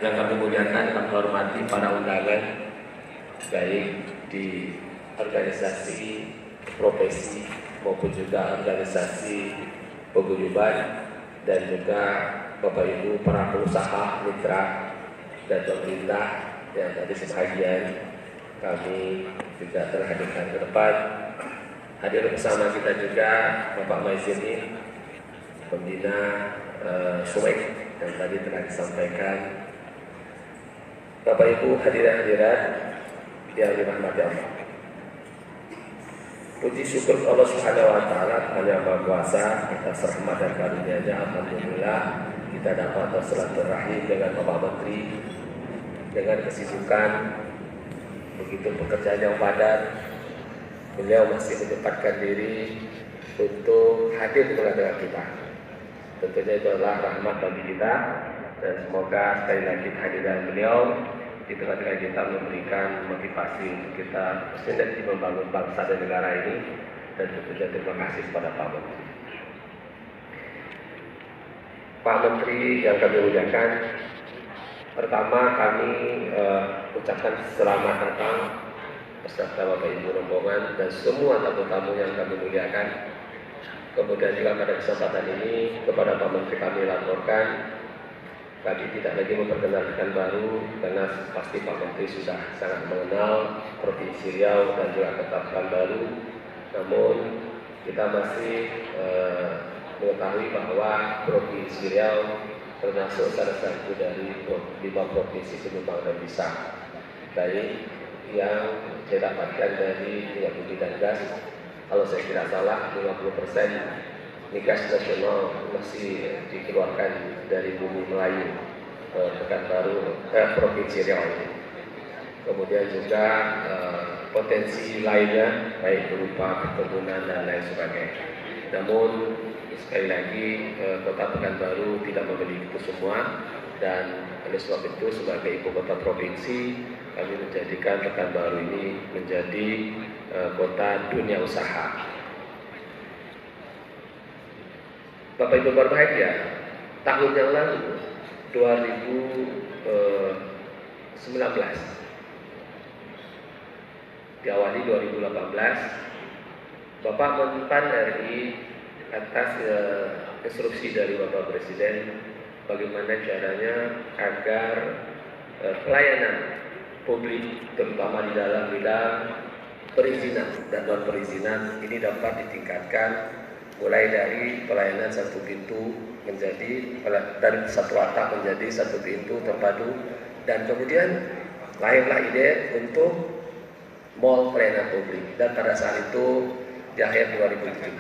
Yang kami muliakan, kami hormati para undangan, baik di organisasi profesi maupun juga organisasi paguyuban, dan juga Bapak Ibu para pengusaha, mitra, dan pemerintah yang tadi sebagian kami juga telah hadirkan ke depan. Hadir bersama kita juga Bapak Maizini, Pembina Sumek, yang tadi telah disampaikan. Bapak Ibu hadirin-hadirat yang dirahmati Allah. Puji syukur Allah Subhanahu wa taala, Yang Maha Kuasa, atas rahmat dan karunia-Nya. Alhamdulillah kita dapat bersilaturahim dengan Bapak Menteri dengan kesibukan begitu pekerjaan yang padat. Beliau masih menyempatkan diri untuk hadir di tengah-tengah kita. Tentunya itu adalah rahmat bagi kita, dan semoga sekali lagi kehadiran beliau di tengah-tengah kita memberikan motivasi untuk kita bersinergi membangun bangsa dan negara ini. Dan tentunya terima kasih kepada Pak Menteri. Pak Menteri yang kami muliakan, pertama kami ucapkan selamat datang beserta Bapak Ibu rombongan dan semua tamu-tamu yang kami muliakan. Kemudian juga pada kesempatan ini kepada Pak Menteri kami laporkan, kami tidak lagi memperkenalkan baru, karena pasti Pak Menteri sudah sangat mengenal Provinsi Riau dan juga Kota Baru. Namun kita masih mengetahui bahwa Provinsi Riau termasuk salah satu dari 5 provinsi penyumbang devisa. Baik yang saya dapatkan dari minyak bumi dan gas, kalau saya tidak salah 50% migas nasional masih dikeluarkan dari bumi Melayu, Pekanbaru, Provinsi Riau ini. Kemudian juga potensi lainnya baik berupa perkebunan dan lain sebagainya. Namun sekali lagi Kota Pekanbaru tidak memiliki itu semua, dan oleh sebab itu sebagai ibu kota provinsi kami menjadikan Pekanbaru ini menjadi kota dunia usaha. Bapak Ibu berbahagia, tahun yang lalu 2019 diawali 2018, Bapak Menpan RI atas instruksi dari Bapak Presiden bagaimana caranya agar pelayanan publik terutama di dalam bidang perizinan dan non perizinan ini dapat ditingkatkan, mulai dari pelayanan satu pintu menjadi dari satu atap menjadi satu pintu terpadu, dan kemudian lahirlah ide untuk mall pelayanan publik. Dan pada saat itu di akhir 2017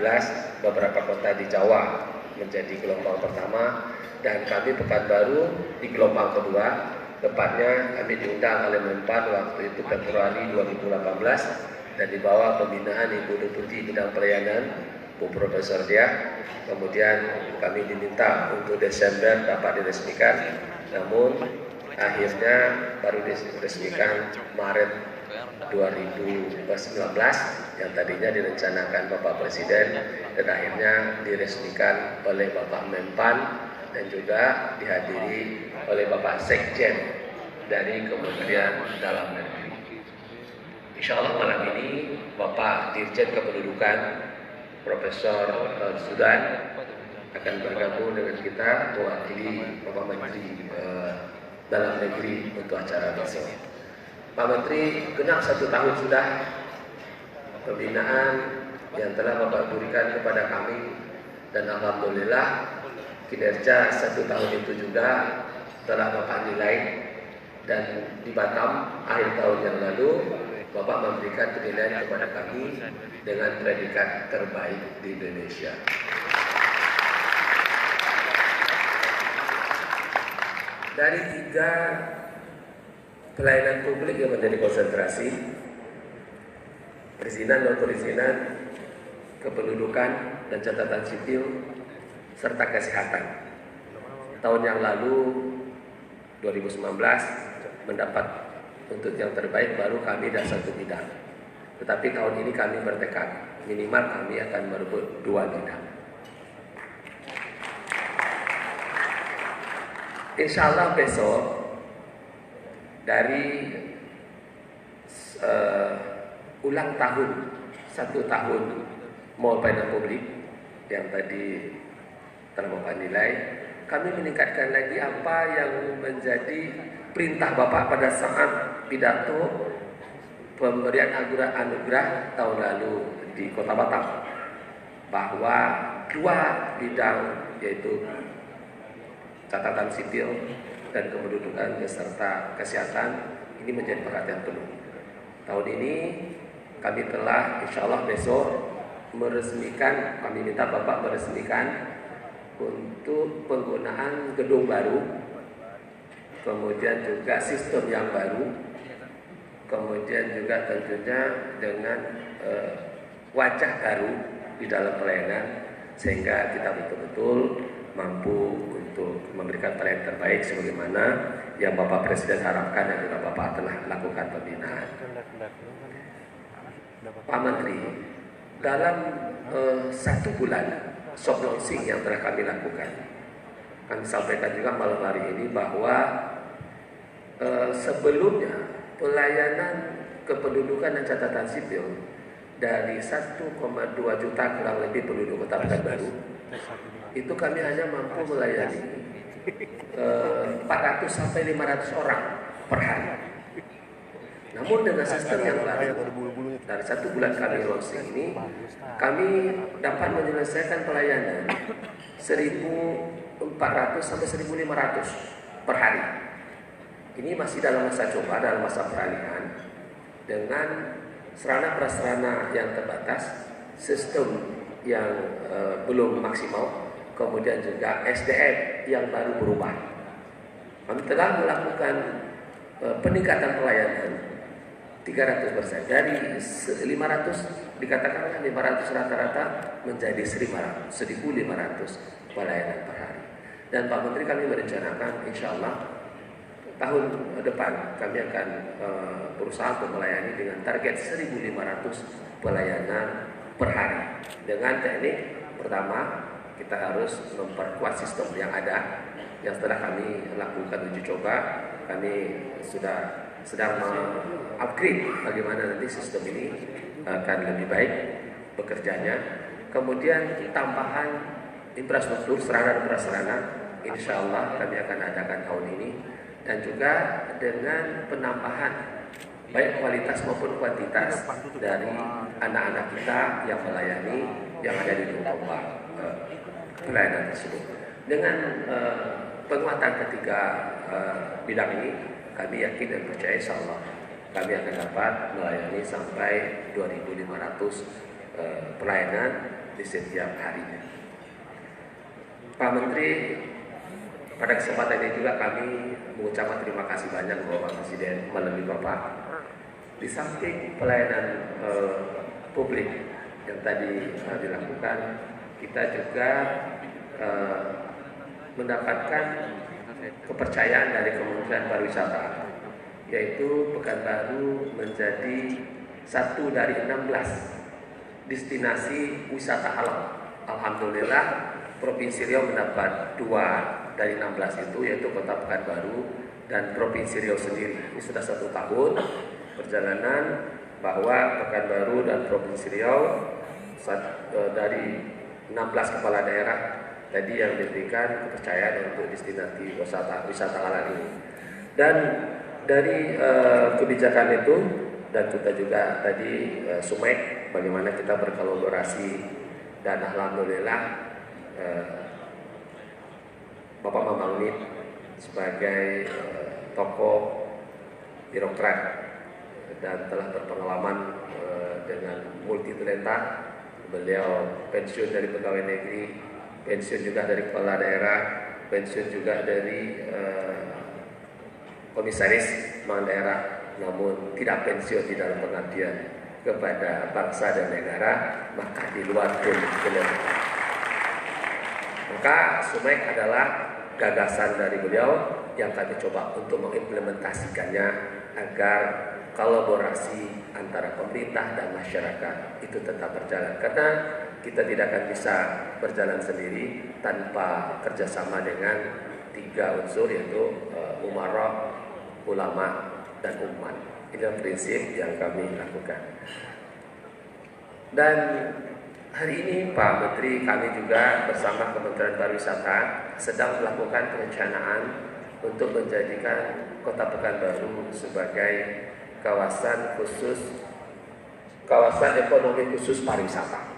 beberapa kota di Jawa menjadi gelombang pertama, dan kami Pekanbaru di gelombang kedua. Tepatnya kami diundang oleh Menpan waktu itu Februari 2018, dan di bawah pembinaan Ibu Deputi Bidang Pelayanan Bu Profesor Dia. Kemudian kami diminta untuk Desember dapat diresmikan, namun akhirnya baru diresmikan Maret 2019 yang tadinya direncanakan Bapak Presiden, dan akhirnya diresmikan oleh Bapak Menpan dan juga dihadiri oleh Bapak Sekjen dari Kementerian Dalam Negeri. Insya Allah malam ini Bapak Dirjen Kependudukan Profesor Sudan akan bergabung dengan kita mewakili Bapak Menteri Dalam Negeri untuk acara besok. Pak Menteri, genap 1 tahun sudah pembinaan yang telah Bapak berikan kepada kami, dan alhamdulillah kinerja 1 tahun itu juga telah Bapak nilai, dan di Batam akhir tahun yang lalu Bapak memberikan penilaian kepada kami dengan predikat terbaik di Indonesia. Dari 3 pelayanan publik yang menjadi konsentrasi, perizinan, non perizinan, kependudukan, dan catatan sipil, serta kesehatan. Tahun yang lalu 2019 mendapat untuk yang terbaik baru kami dan 1 bidang. Tetapi tahun ini kami bertekad minimal kami akan merebut 2 bidang. Insya Allah besok dari ulang tahun 1 tahun Mall Pelayanan Publik yang tadi telah Bapak nilai, kami meningkatkan lagi apa yang menjadi perintah Bapak pada saat pidato pemberian anugerah tahun lalu di Kota Batam, bahwa 2 bidang yaitu catatan sipil dan kependudukan beserta kesehatan ini menjadi perhatian penuh. Tahun ini kami telah insya Allah besok meresmikan, kami minta Bapak meresmikan untuk penggunaan gedung baru, kemudian juga sistem yang baru, kemudian juga tentunya dengan wajah baru di dalam pelayanan, sehingga kita betul-betul mampu untuk memberikan pelayanan terbaik sebagaimana yang Bapak Presiden harapkan dan juga Bapak telah lakukan pembinaan. Pak Menteri, dalam 1 bulan soft launching yang telah kami lakukan, kami sampaikan juga malam hari ini bahwa sebelumnya pelayanan kependudukan dan catatan sipil dari 1,2 juta kurang lebih penduduk Kota Pekanbaru itu kami hanya mampu melayani 400 sampai 500 orang per hari. Namun dengan sistem yang baru dari 1 bulan kami launching ini, kami dapat menyelesaikan pelayanan 1.400 sampai 1.500 per hari. Ini masih dalam masa coba, dalam masa peralihan dengan sarana prasarana yang terbatas, sistem yang belum maksimal, kemudian juga SDM yang baru berubah. Kami telah melakukan peningkatan pelayanan 300%, dari 500 dikatakan 500 rata-rata menjadi 1.500 pelayanan per hari. Dan Pak Menteri, kami merencanakan insya Allah tahun depan kami akan berusaha untuk melayani dengan target 1.500 pelayanan per hari. Dengan teknik pertama, kita harus memperkuat sistem yang ada, yang setelah kami lakukan uji coba, kami sedang mengupgrade bagaimana nanti sistem ini akan lebih baik bekerjanya. Kemudian tambahan infrastruktur sarana dan prasarana insya Allah kami akan adakan tahun ini, dan juga dengan penambahan baik kualitas maupun kuantitas dari anak-anak kita yang melayani yang ada di Tombak pelayanan tersebut. Dengan penguatan ketiga bidang ini, kami yakin dan percaya insya Allah kami akan dapat melayani sampai 2.500 pelayanan di setiap harinya. Pak Menteri, pada kesempatan ini juga kami mengucapkan terima kasih banyak kepada Bapak Presiden melalui Bapak. Di samping pelayanan publik yang tadi dilakukan, kita juga mendapatkan kepercayaan dari Kementerian Pariwisata, yaitu Pekanbaru menjadi 1 dari 16 destinasi wisata alam. Alhamdulillah, Provinsi Riau mendapat 2 dari 16 itu, yaitu Kota Pekanbaru dan Provinsi Riau sendiri. Ini sudah 1 tahun perjalanan bahwa Pekanbaru dan Provinsi Riau dari 16 kepala daerah tadi yang diberikan kepercayaan untuk destinasi wisata alam ini. Dan dari kebijakan itu, dan kita juga tadi Sumek, bagaimana kita berkolaborasi, dan alhamdulillah Bapak Bambang Unit sebagai tokoh birokrat dan telah berpengalaman dengan multi talenta. Beliau pensiun dari pegawai negeri, pensiun juga dari kepala daerah, pensiun juga dari komisaris bank daerah, namun tidak pensiun di dalam pengabdian kepada bangsa dan negara, maka di luar pun benar. Maka Sumek adalah gagasan dari beliau yang kami coba untuk mengimplementasikannya agar kolaborasi antara pemerintah dan masyarakat itu tetap berjalan. Karena kita tidak akan bisa berjalan sendiri tanpa kerjasama dengan 3 unsur, yaitu umarok, ulama, dan umat. Inilah prinsip yang kami lakukan. Dan hari ini Pak Menteri, kami juga bersama Kementerian Pariwisata sedang melakukan perencanaan untuk menjadikan Kota Pekanbaru sebagai kawasan ekonomi khusus pariwisata.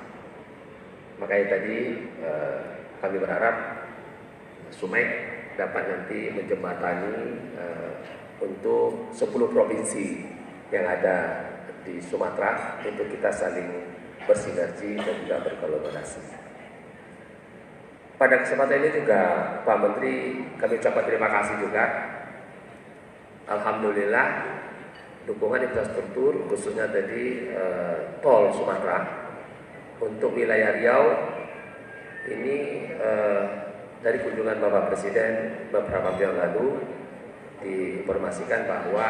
Makanya tadi kami berharap Sumek dapat nanti menjembatani untuk 10 provinsi yang ada di Sumatera untuk kita saling bersinergi dan juga berkolaborasi. Pada kesempatan ini juga Pak Menteri, kami ucapkan terima kasih juga. Alhamdulillah dukungan infrastruktur khususnya tadi tol Sumatera untuk wilayah Riau ini dari kunjungan Bapak Presiden beberapa waktu yang lalu diinformasikan bahwa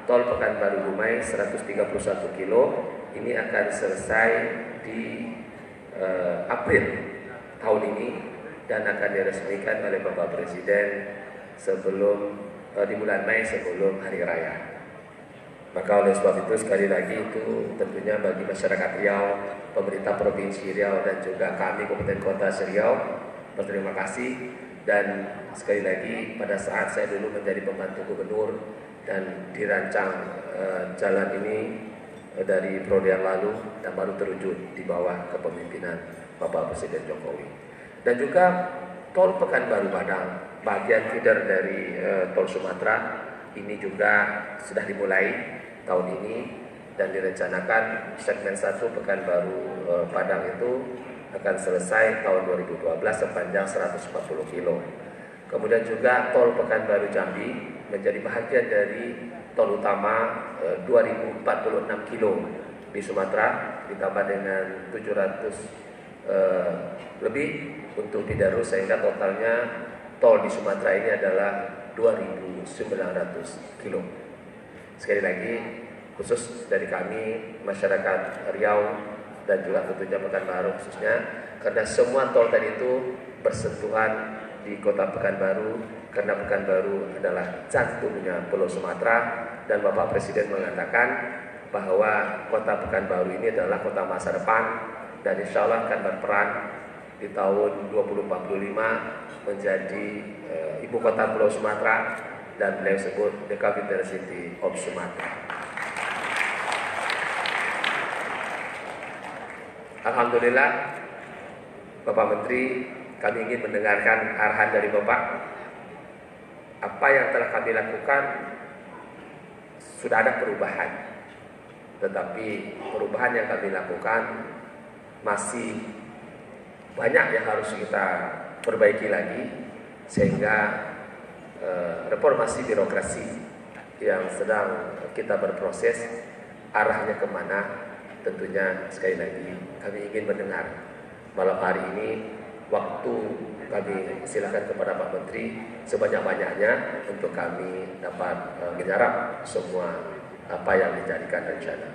tol Pekanbaru Dumai 131 kilo ini akan selesai di April tahun ini dan akan diresmikan oleh Bapak Presiden di bulan Mei sebelum Hari Raya. Maka oleh sebab itu sekali lagi itu tentunya bagi masyarakat Riau, pemerintah Provinsi Riau dan juga kami Kabupaten Kota Riau berterima kasih. Dan sekali lagi pada saat saya dulu menjadi pembantu gubernur dan dirancang jalan ini dari periode yang lalu dan baru terwujud di bawah kepemimpinan Bapak Presiden Jokowi. Dan juga tol Pekanbaru Padang bagian feeder dari tol Sumatera ini juga sudah dimulai tahun ini dan direncanakan segmen 1 Pekanbaru Padang itu akan selesai tahun 2012 sepanjang 140 kilo. Kemudian juga tol Pekanbaru Jambi menjadi bahagian dari tol utama 2046 kilo di Sumatera ditambah dengan 700 lebih untuk Bidaru sehingga totalnya tol di Sumatera ini adalah 2.900 kilo. Sekali lagi khusus dari kami masyarakat Riau dan juga tentunya Pekanbaru khususnya karena semua tol tadi itu bersentuhan di Kota Pekanbaru karena Pekanbaru adalah jantungnya Pulau Sumatera dan Bapak Presiden mengatakan bahwa Kota Pekanbaru ini adalah kota masa depan dan insya Allah akan berperan di tahun 2045 menjadi ibu kota Pulau Sumatera dan beliau sebut the capital city of Sumatera. Alhamdulillah Bapak Menteri, kami ingin mendengarkan arahan dari Bapak. Apa yang telah kami lakukan sudah ada perubahan, tetapi perubahan yang kami lakukan masih banyak yang harus kita perbaiki lagi sehingga reformasi birokrasi yang sedang kita berproses arahnya kemana. Tentunya sekali lagi kami ingin mendengar malam hari ini waktu kami silakan kepada Pak Menteri sebanyak-banyaknya untuk kami dapat menyerap semua apa yang dijadikan rencana.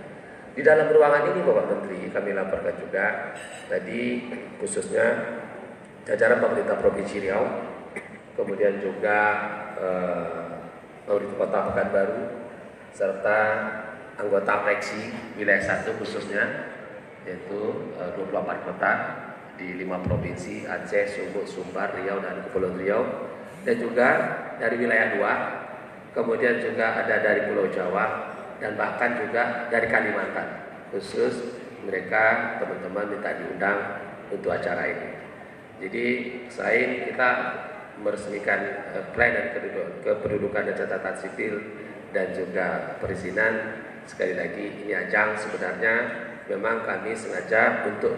Di dalam ruangan ini Bapak Menteri kami laporkan juga tadi khususnya jajaran pemerintah Provinsi Riau, kemudian juga pemerintah Kota Pekanbaru serta anggota Meksi wilayah 1 khususnya yaitu 24 kota di 5 provinsi Aceh, Sumut, Sumbar, Riau dan Kepulauan Riau dan juga dari wilayah 2 kemudian juga ada dari Pulau Jawa dan bahkan juga dari Kalimantan. Khusus mereka teman-teman minta diundang untuk acara ini. Jadi selain kita meresmikan plan dan kependudukan dan catatan sipil dan juga perizinan, sekali lagi ini ajang sebenarnya memang kami sengaja untuk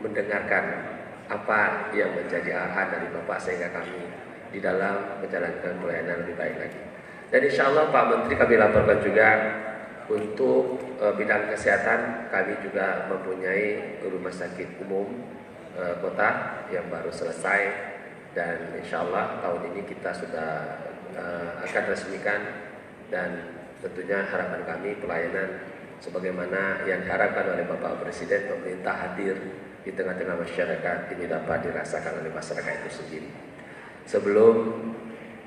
mendengarkan apa yang menjadi arahan dari Bapak sehingga kami di dalam menjalankan pelayanan lebih baik lagi. Dan insya Allah Pak Menteri kami laporkan juga untuk bidang kesehatan kami juga mempunyai rumah sakit umum kota yang baru selesai dan insya Allah tahun ini kita sudah akan resmikan dan tentunya harapan kami pelayanan sebagaimana yang diharapkan oleh Bapak Presiden, pemerintah hadir di tengah-tengah masyarakat ini dapat dirasakan oleh masyarakat itu sendiri. Sebelum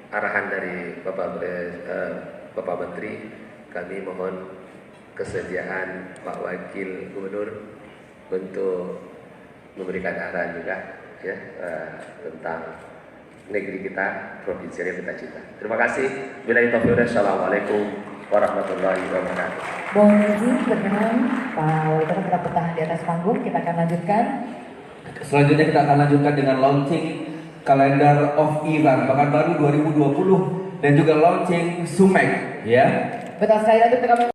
arahan dari Bapak Menteri, kami mohon kesediaan Pak Wakil Gubernur untuk memberikan arahan juga ya tentang negeri kita, provinsi yang kita cinta. Terima kasih. Assalamualaikum warahmatullahi wabarakatuh. Mohon izin berkenan Pak Wali Kota tetap bertahan di atas panggung. Kita akan lanjutkan. Selanjutnya kita akan lanjutkan dengan launching Calendar of Event Pekanbaru 2020 dan juga launching Sumek ya. Betul sekali, untuk kami